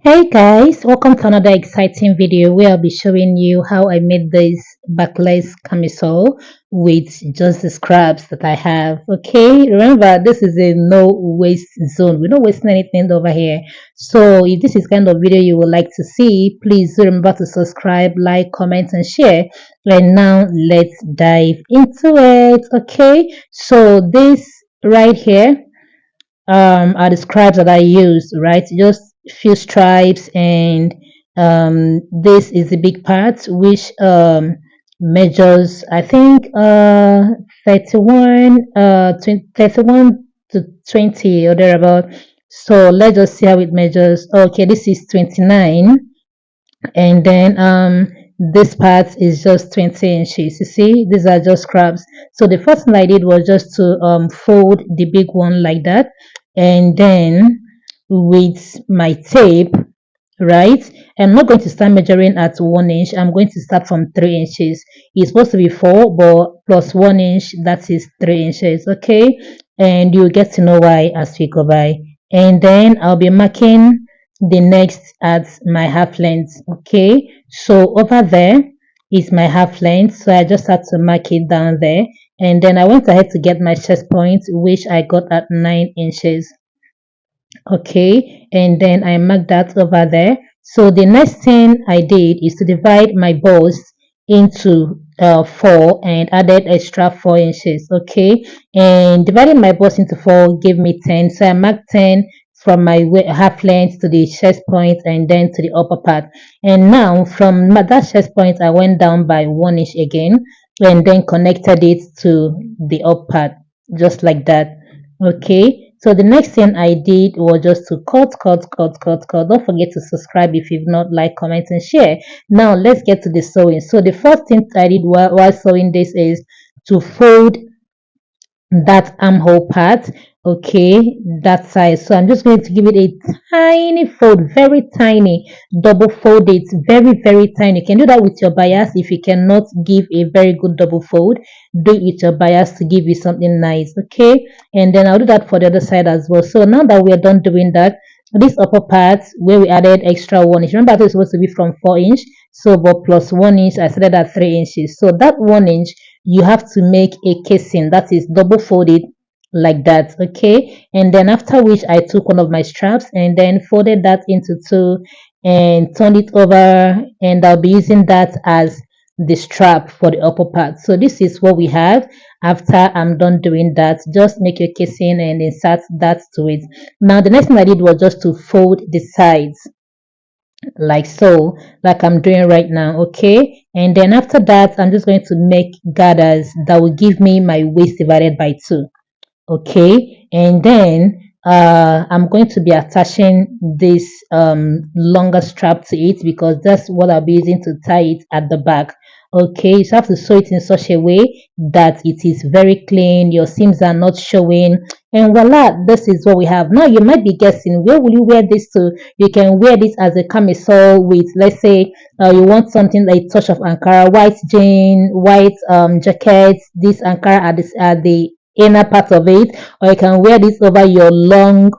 Hey guys, welcome to another exciting video where I'll be showing you how I made this backless camisole with just the scraps that I have. Okay, remember this is a no waste zone. We're not wasting anything over here. So if this is kind of video you would like to see, please do remember to subscribe, like, comment and share. And now let's dive into it. Okay, so this right here are the scribes that I use, right? Just few stripes, and this is the big part, which measures, I think, 31, 31 to 20 or thereabout. So let's just see how it measures. Okay, this is 29, and then this part is just 20 inches. You see, these are just scraps. So the first thing I did was just to fold the big one like that, and then with my tape, right, I'm not going to start measuring at 1 inch. I'm going to start from 3 inches. It's supposed to be 4, but plus 1 inch, that is 3 inches. Okay, and you get to know why as we go by. And then I'll be marking the next at my half length. Okay, so over there is my half length, so I just had to mark it down there, and then I went ahead to get my chest point, which I got at 9 inches. Okay, and then I marked that over there. So the next thing I did is to divide my bust into 4 and added extra 4 inches. Okay, and dividing my bust into 4 gave me 10, so I marked 10 from my half length to the chest point and then to the upper part. And now from that chest point I went down by 1 inch again, and then connected it to the up part, just like that. Okay, so the next thing I did was just to cut. Don't forget to subscribe if you've not, like, comment and share. Now let's get to the sewing. So the first thing I did while sewing this is to fold that armhole part. Okay, that size. So I'm just going to give it a tiny fold, very tiny. Double fold it, very tiny. You can do that with your bias. If you cannot give a very good double fold, do it with your bias to give you something nice. Okay, and then I'll do that for the other side as well. So now that we are done doing that, this upper part where we added extra 1 inch, remember that was supposed to be from 4 inch, so but plus 1 inch, I started at 3 inches. So that 1 inch you have to make a casing that is double folded like that. Okay, and then after which I took one of my straps and then folded that into two and turned it over, and I'll be using that as the strap for the upper part. So this is what we have. After I'm done doing that, just make your casing and insert that to it. Now the next thing I did was just to fold the sides like so, like I'm doing right now. Okay, and then after that I'm just going to make gathers that will give me my waist divided by 2. Okay, and then I'm going to be attaching this longer strap to it, because that's what I'll be using to tie it at the back. Okay, so you have to sew it in such a way that it is very clean, your seams are not showing, and voila, this is what we have. Now you might be guessing, where will you wear this to? You can wear this as a camisole with, let's say, you want something like touch of Ankara, white jean, white jacket, this Ankara at the inner part of it, or you can wear this over your long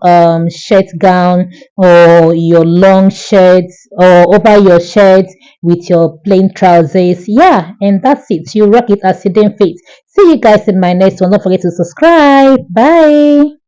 shirt gown, or your long shirts, or over your shirt with your plain trousers. Yeah, and that's it. You rock it as you didn't fit. See you guys in my next one. Don't forget to subscribe. Bye.